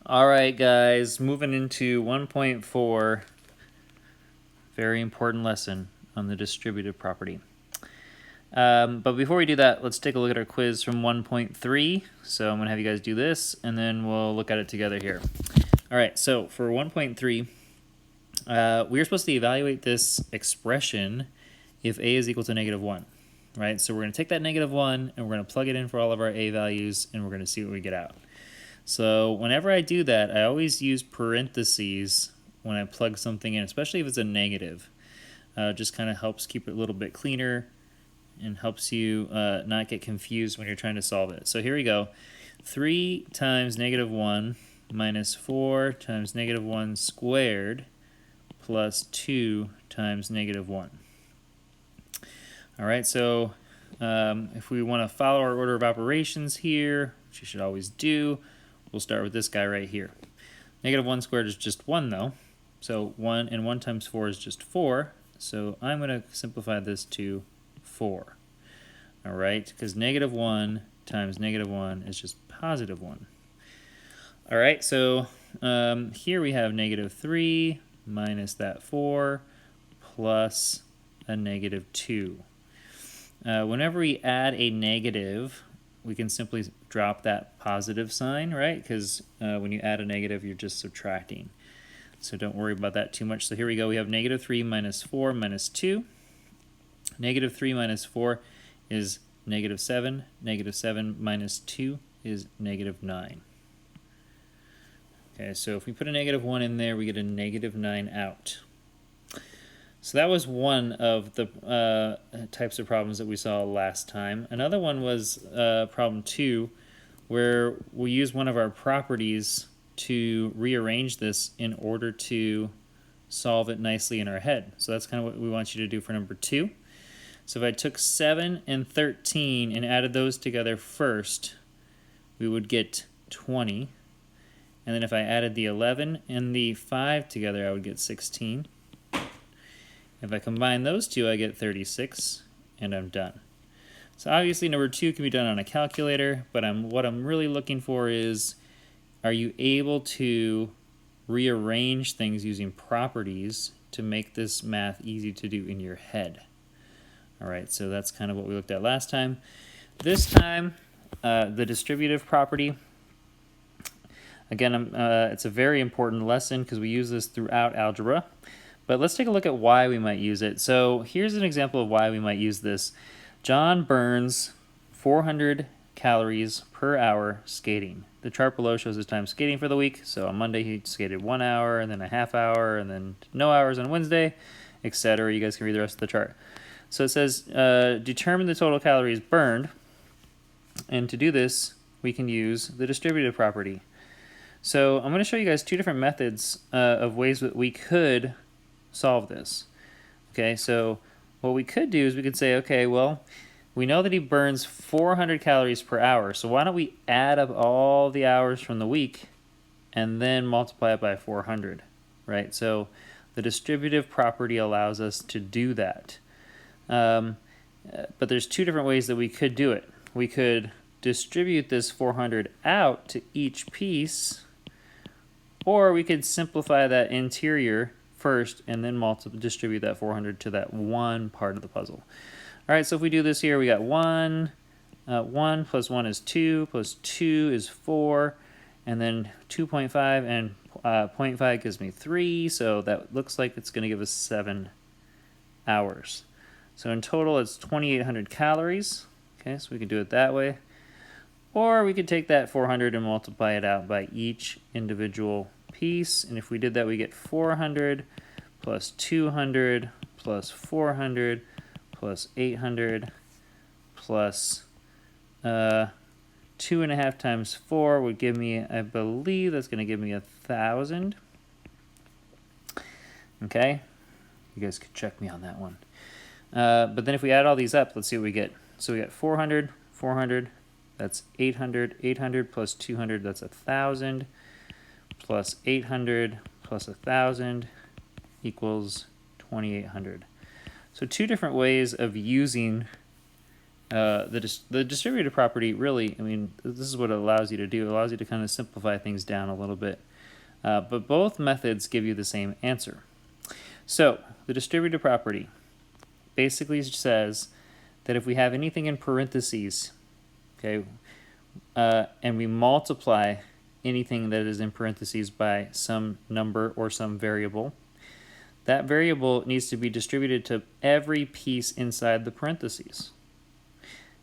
All right, guys, moving into 1.4, very important lesson on the distributive property. But before we do that, let's take a look at our quiz from 1.3. So I'm going to have you guys do this, and then we'll look at it together here. All right, so for 1.3, we are supposed to evaluate this expression if a is equal to -1, right? So we're going to take that -1, and we're going to plug it in for all of our a values, and we're going to see what we get out. So whenever I do that, I always use parentheses when I plug something in, especially if it's a negative. Just kind of helps keep it a little bit cleaner and helps you not get confused when you're trying to solve it. So here we go. 3 times -1 minus 4 times -1 squared plus 2 times -1. All right, so if we want to follow our order of operations here, which you should always do, we'll start with this guy right here. -1 squared is just 1, though. So 1 and 1 times 4 is just 4. So I'm going to simplify this to 4. All right, because -1 times -1 is just +1. All right, so here we have -3 minus that 4 plus a -2. Whenever we add a negative, we can simply drop that positive sign, right? Because when you add a negative, you're just subtracting. So don't worry about that too much. So here we go. We have -3 minus 4 minus 2. -3 minus 4 is -7. -7 minus 2 is -9. Okay, so if we put a -1 in there, we get a -9 out. So that was one of the types of problems that we saw last time. Another one was problem 2, where we use one of our properties to rearrange this in order to solve it nicely in our head. So that's kind of what we want you to do for number 2. So if I took 7 and 13 and added those together first, we would get 20. And then if I added the 11 and the 5 together, I would get 16. If I combine those two, I get 36, and I'm done. So obviously number 2 can be done on a calculator, but what I'm really looking for is, are you able to rearrange things using properties to make this math easy to do in your head? All right, so that's kind of what we looked at last time. This time, the distributive property. Again, it's a very important lesson because we use this throughout algebra. But let's take a look at why we might use it. So here's an example of why we might use this. John burns 400 calories per hour skating. The chart below shows his time skating for the week. So on Monday he skated 1 hour, and then a half hour, and then no hours on Wednesday, etc. You guys can read the rest of the chart. So it says determine the total calories burned. And to do this, we can use the distributive property. So I'm going to show you guys 2 different methods of ways that we could solve this. Okay, so what we could do is we could say, okay, well, we know that he burns 400 calories per hour, so why don't we add up all the hours from the week and then multiply it by 400, right? So the distributive property allows us to do that. But there's 2 different ways that we could do it. We could distribute this 400 out to each piece, or we could simplify that interior first and then distribute that 400 to that one part of the puzzle. All right, so if we do this here, we got 1 plus 1 is 2, plus 2 is 4, and then 2.5 and 0.5 gives me 3, so that looks like it's going to give us 7 hours. So in total, it's 2,800 calories. Okay, so we can do it that way. Or we could take that 400 and multiply it out by each individual piece. And if we did that, we get 400 plus 200 plus 400 plus 800 plus 2.5 times 4 would give me, I believe that's going to give me 1,000. Okay, you guys could check me on that one. But then if we add all these up, let's see what we get. So we got 400, 400, that's 800, 800 plus 200, that's 1,000, plus 800 plus 1,000 equals 2,800. So 2 different ways of using the distributive property really, I mean, this is what it allows you to do. It allows you to kind of simplify things down a little bit. But both methods give you the same answer. So the distributive property basically says that if we have anything in parentheses, okay, and we multiply anything that is in parentheses by some number or some variable, that variable needs to be distributed to every piece inside the parentheses.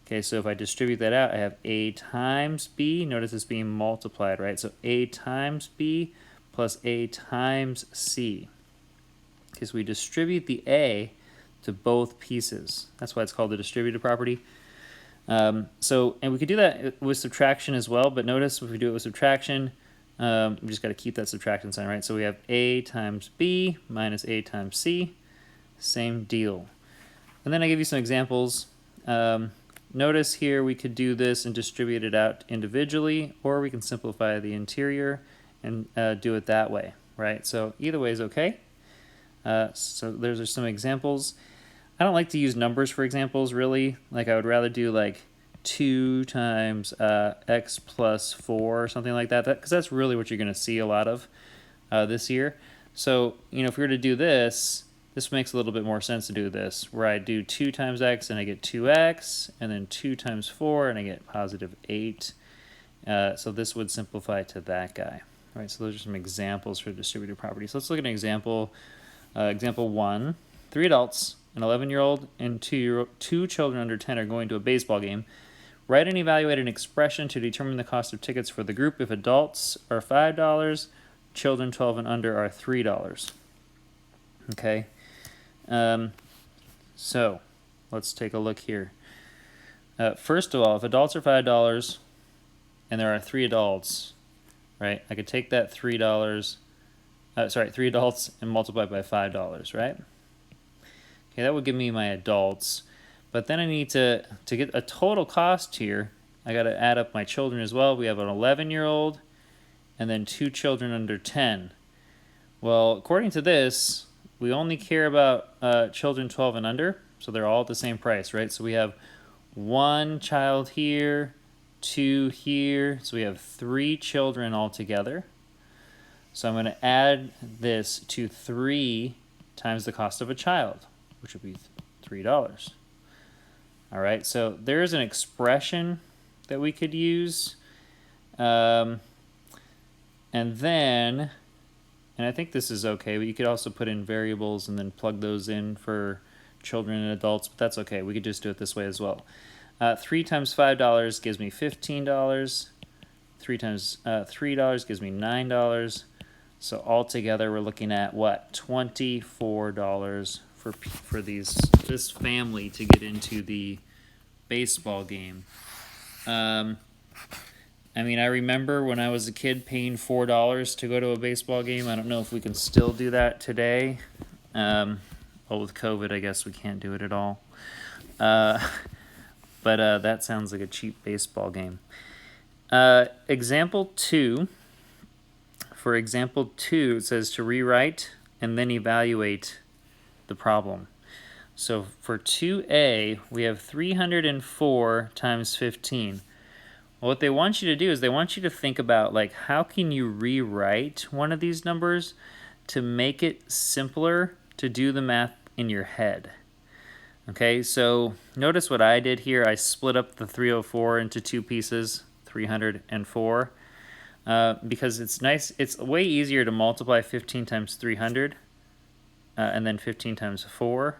Okay, so if I distribute that out, I have a times b. Notice it's being multiplied, right? So a times b plus a times c. Because we distribute the a to both pieces. That's why it's called the distributive property. And we could do that with subtraction as well, but notice if we do it with subtraction, we just got to keep that subtraction sign, right? So we have a times b minus a times c, same deal. And then I give you some examples. Notice here we could do this and distribute it out individually, or we can simplify the interior and do it that way, right? So either way is okay. So those are some examples. I don't like to use numbers for examples, really. Like I would rather do like 2 times x plus 4 or something like that, because that's really what you're going to see a lot of this year. So, if we were to do this, this makes a little bit more sense to do this, where I do 2 times x and I get 2x, and then 2 times 4 and I get positive 8. So this would simplify to that guy. All right, so those are some examples for distributive properties. So let's look at an example. Example 1, 3 adults, an 11-year-old and 2 children under 10 are going to a baseball game. Write and evaluate an expression to determine the cost of tickets for the group if adults are $5, children 12 and under are $3. Okay, so let's take a look here. First of all, if adults are $5 and there are 3 adults, right, I could take that $3, 3 adults and multiply by $5, right? Okay, that would give me my adults. But then I need to get a total cost here, I got to add up my children as well. We have an 11-year-old and then 2 children under 10. Well, according to this, we only care about children 12 and under, so they're all at the same price, right? So we have 1 child here, 2 here, so we have 3 children altogether. So I'm going to add this to 3 times the cost of a child, which would be $3. All right, so there's an expression that we could use. And I think this is okay, but you could also put in variables and then plug those in for children and adults, but that's okay. We could just do it this way as well. 3 times $5 gives me $15. 3 times $3 gives me $9. So altogether, we're looking at what? $24 for this family to get into the baseball game. I mean, I remember when I was a kid paying $4 to go to a baseball game. I don't know if we can still do that today. Well, with COVID, I guess we can't do it at all. But that sounds like a cheap baseball game. Example 2. For example 2, it says to rewrite and then evaluate the problem. So for 2a, we have 304 times 15. Well, what they want you to do is they want you to think about, like, how can you rewrite one of these numbers to make it simpler to do the math in your head. Okay, so notice what I did here. I split up the 304 into 2 pieces, 304. Because it's nice, it's way easier to multiply 15 times 300 and then 15 times 4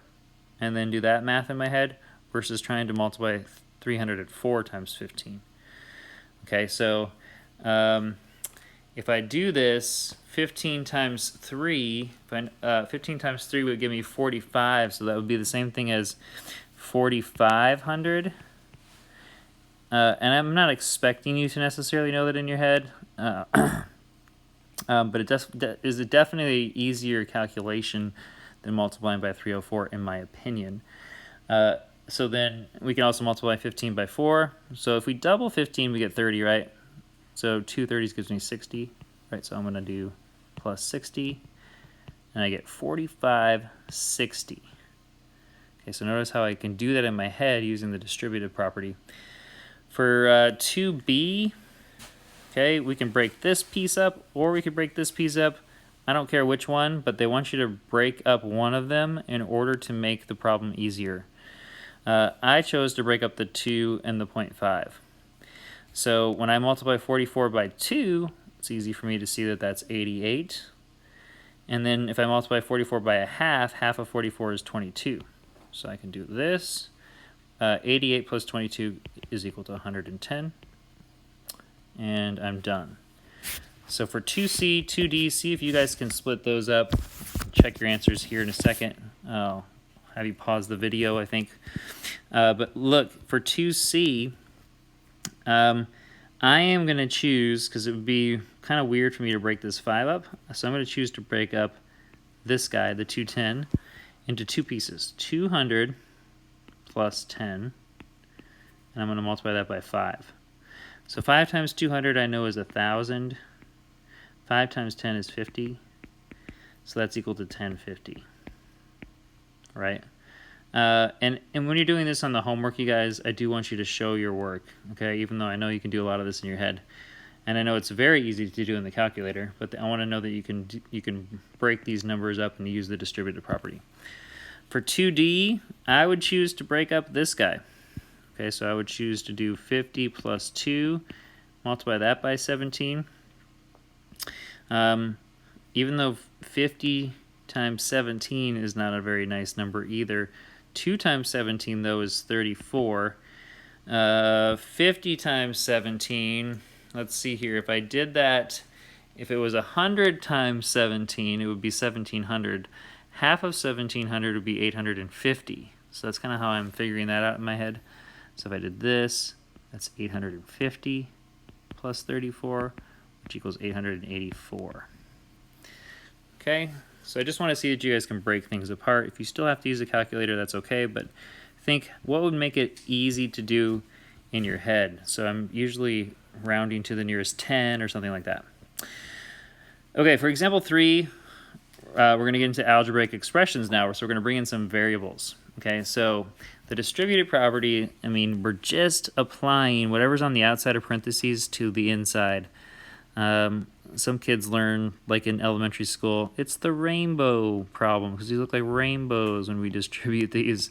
and then do that math in my head versus trying to multiply 304 times 15. Okay, so if I do this, 15 times 3, 15 times 3 would give me 45, so that would be the same thing as 4,500. And I'm not expecting you to necessarily know that in your head, but it is a definitely easier calculation than multiplying by 304, in my opinion. So then we can also multiply 15 by 4. So if we double 15, we get 30, right? So 2 30s gives me 60, right? So I'm going to do plus 60, and I get 4560. Okay, so notice how I can do that in my head using the distributive property. For 2b, okay, we can break this piece up or we could break this piece up. I don't care which one, but they want you to break up one of them in order to make the problem easier. I chose to break up the 2 and the 0.5. So when I multiply 44 by 2, it's easy for me to see that that's 88. And then if I multiply 44 by a half of 44 is 22. So I can do this. 88 plus 22 is equal to 110. And I'm done. So for 2C, 2D, see if you guys can split those up. Check your answers here in a second. I'll have you pause the video, I think. But look, for 2C, I am going to choose, because it would be kind of weird for me to break this 5 up, so I'm going to choose to break up this guy, the 210, into 2 pieces. 200 plus 10, and I'm going to multiply that by 5. So 5 times 200 I know is 1,000. 5 times 10 is 50. So that's equal to 1050. Right? And when you're doing this on the homework, you guys, I do want you to show your work. Okay? Even though I know you can do a lot of this in your head. And I know it's very easy to do in the calculator, but I want to know that you can break these numbers up and use the distributive property. For 2D, I would choose to break up this guy. Okay, so I would choose to do 50 plus 2, multiply that by 17. Even though 50 times 17 is not a very nice number either, 2 times 17, though, is 34. 50 times 17, let's see here. If I did that, if it was 100 times 17, it would be 1,700. Half of 1,700 would be 850. So that's kind of how I'm figuring that out in my head. So if I did this, that's 850 plus 34, which equals 884. Okay, so I just want to see that you guys can break things apart. If you still have to use a calculator, that's okay, but think what would make it easy to do in your head. So I'm usually rounding to the nearest 10 or something like that. Okay, for example 3, we're going to get into algebraic expressions now, so we're going to bring in some variables. Okay, so the distributive property, I mean, we're just applying whatever's on the outside of parentheses to the inside. Some kids learn, like in elementary school, it's the rainbow problem, because these look like rainbows when we distribute these.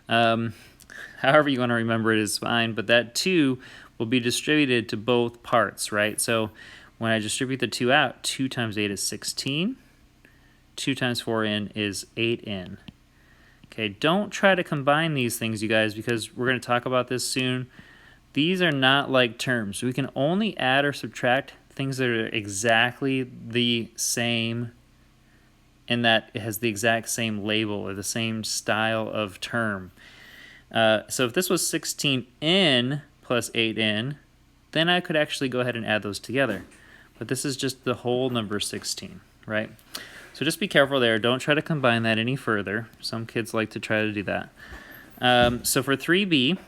However you want to remember it is fine, but that 2 will be distributed to both parts, right? So when I distribute the 2 out, 2 times 8 is 16. 2 times 4n is 8n. Okay, don't try to combine these things, you guys, because we're going to talk about this soon. These are not like terms. We can only add or subtract things that are exactly the same and that it has the exact same label or the same style of term. So if this was 16n plus 8n, then I could actually go ahead and add those together. But this is just the whole number 16, right? So just be careful there. Don't try to combine that any further. Some kids like to try to do that. So for 3b,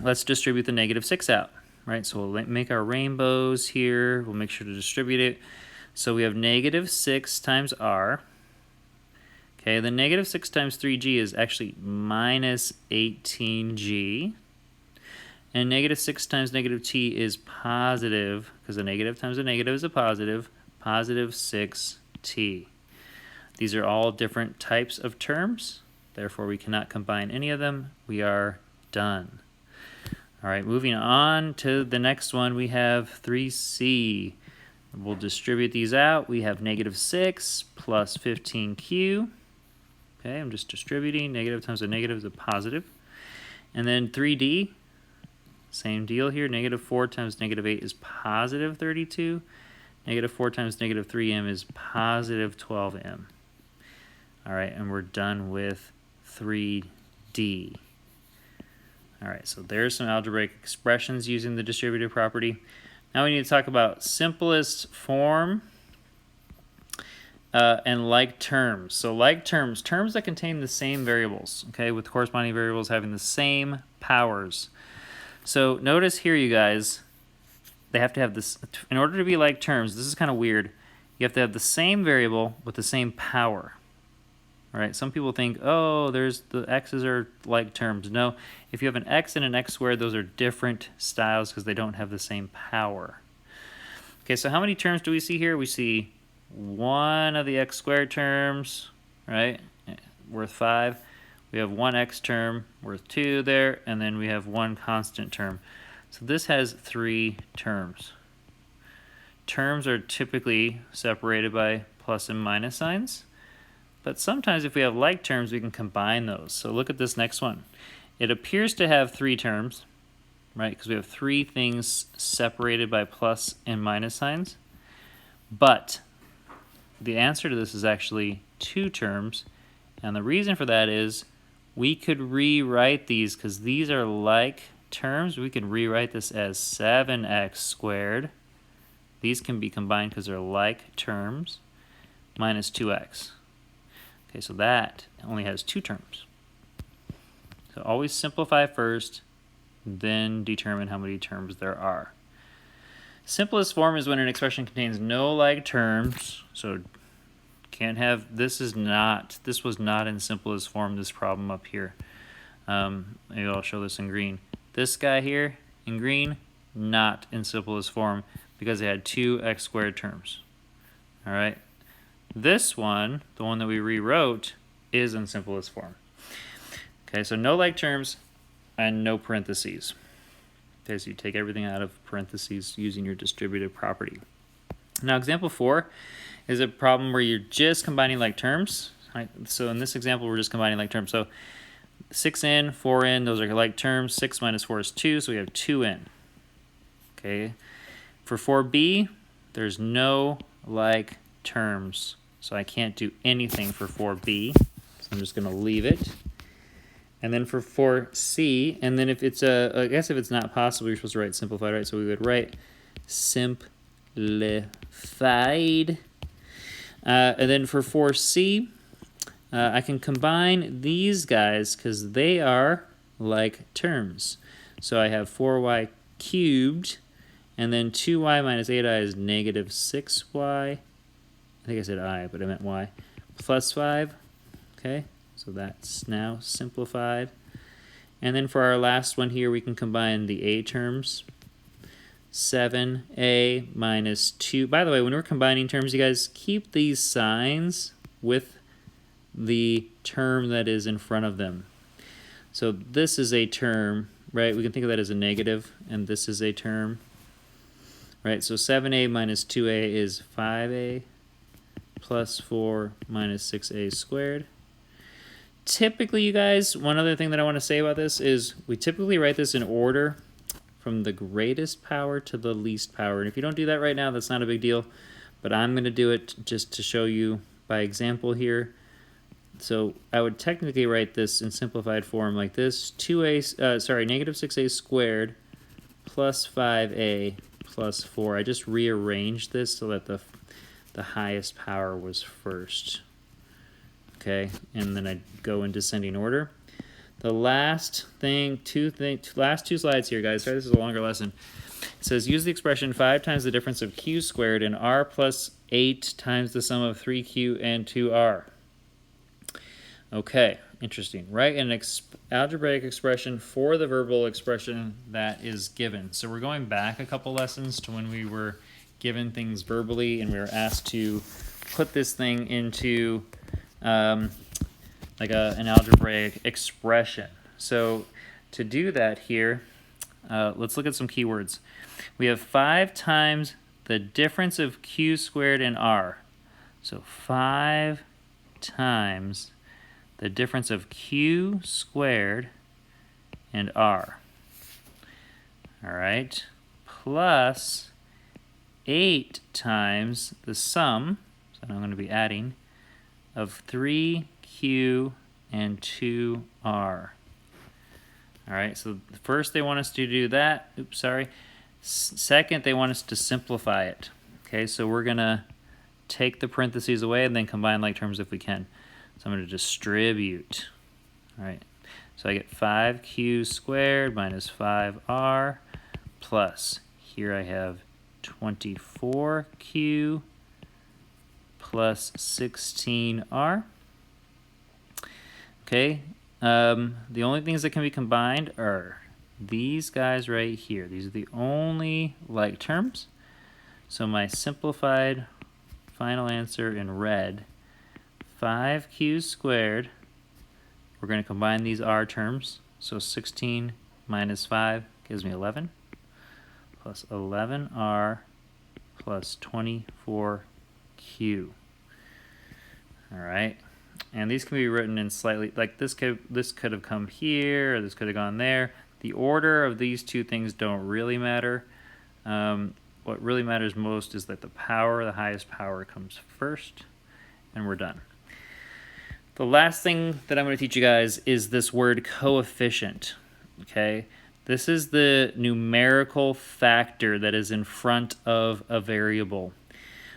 let's distribute the negative 6 out, right? So we'll make our rainbows here. We'll make sure to distribute it. So we have negative 6 times r. Okay, the negative 6 times 3g is actually minus 18g. And negative 6 times negative t is positive, because a negative times a negative is a positive, positive 6t. These are all different types of terms, therefore we cannot combine any of them. We are done. All right, moving on to the next one, we have 3c. We'll distribute these out. We have negative 6 plus 15q. Okay, I'm just distributing. Negative times a negative is a positive. And then 3d, same deal here. Negative 4 times negative 8 is positive 32. Negative 4 times negative 3m is positive 12m. All right, and we're done with 3D. All right, so there's some algebraic expressions using the distributive property. Now we need to talk about simplest form and like terms. So like terms, terms that contain the same variables, okay, with corresponding variables having the same powers. So notice here, you guys, they have to have this, in order to be like terms, this is kind of weird, you have to have the same variable with the same power. All right, some people think, oh, there's the x's are like terms. No, if you have an x and an x squared, those are different styles because they don't have the same power. Okay, so how many terms do we see here? We see one of the x squared terms, right, worth 5. We have one x term worth 2 there, and then we have one constant term. So this has 3 terms. Terms are typically separated by plus and minus signs. But sometimes if we have like terms, we can combine those. So look at this next one. It appears to have 3 terms, right? Because we have 3 things separated by plus and minus signs. But the answer to this is actually 2 terms. And the reason for that is we could rewrite these, because these are like terms. We could rewrite this as 7x squared. These can be combined because they're like terms, minus 2x. Okay, so that only has 2 terms. So always simplify first, then determine how many terms there are. Simplest form is when an expression contains no like terms. So can't have, this was not in simplest form, this problem up here. Maybe I'll show this in green. This guy here in green, not in simplest form because it had 2 x squared terms. All right. This one, the one that we rewrote, is in simplest form. Okay, so no like terms and no parentheses. Okay, so you take everything out of parentheses using your distributive property. Now, example 4 is a problem where you're just combining like terms. Right? So in this example, we're just combining like terms. So 6n, 4n, those are like terms. 6 minus 4 is 2, so we have 2n. Okay, for 4b, there's no like terms. So I can't do anything for 4b. So I'm just going to leave it. And then for 4c, and then if it's I guess if it's not possible, you're supposed to write simplified, right? So we would write simplified. And then for 4c, I can combine these guys because they are like terms. So I have 4y cubed, and then 2y minus 8i is negative 6y. I think I said I, but I meant y. Plus 5, okay? So that's now simplified. And then for our last one here, we can combine the a terms. 7a minus 2. By the way, when we're combining terms, you guys keep these signs with the term that is in front of them. So this is a term, right? We can think of that as a negative, and this is a term. Right, so 7a minus 2a is 5a plus 4 minus 6a squared. Typically, you guys, one other thing that I want to say about this is we typically write this in order from the greatest power to the least power. And if you don't do that right now, that's not a big deal. But I'm going to do it just to show you by example here. So I would technically write this in simplified form like this. Negative 6a squared plus 5a plus 4. I just rearranged this so that the highest power was first. Okay, and then I go in descending order. The last thing, last two slides here, guys. Sorry, this is a longer lesson. It says use the expression 5 times the difference of q squared and r plus 8 times the sum of 3q and 2r. Okay, interesting. Write an algebraic expression for the verbal expression that is given. So we're going back a couple lessons to when we were given things verbally and we were asked to put this thing into like an algebraic expression. So to do that here, let's look at some keywords. We have 5 times the difference of q squared and r. So 5 times the difference of q squared and r. All right, plus 8 times the sum, so I'm going to be adding, of 3q and 2r. All right, so first they want us to do that. Oops, sorry. Second, they want us to simplify it. Okay, so we're going to take the parentheses away and then combine like terms if we can. So I'm going to distribute. All right, so I get 5q squared minus 5r plus, here I have 24q plus 16r. Okay, the only things that can be combined are these guys right here. These are the only like terms. So my simplified final answer in red, 5q squared, we're going to combine these r terms. So 16 minus 5 gives me 11, plus 11r plus 24q. All right. And these can be written in slightly, like this could have come here, or this could have gone there. The order of these two things don't really matter. What really matters most is that the highest power comes first, and we're done. The last thing that I'm going to teach you guys is this word coefficient, okay? This is the numerical factor that is in front of a variable.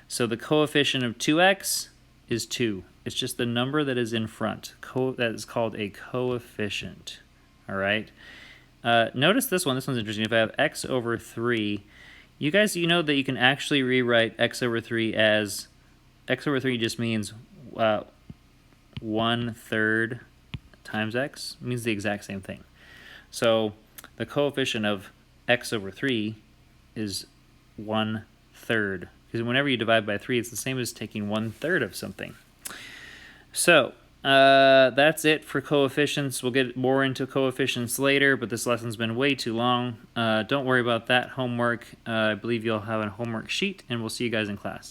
So the coefficient of 2x is 2. It's just the number that is in front. That is called a coefficient, all right? Notice this one. This one's interesting. If I have x over 3, you know that you can actually rewrite x over 3 as, x over 3 just means 1/3 times x. It means the exact same thing. So the coefficient of x over 3 is 1/3. Because whenever you divide by 3, it's the same as taking 1/3 of something. So that's it for coefficients. We'll get more into coefficients later, but this lesson's been way too long. Don't worry about that homework. I believe you'll have a homework sheet, and we'll see you guys in class.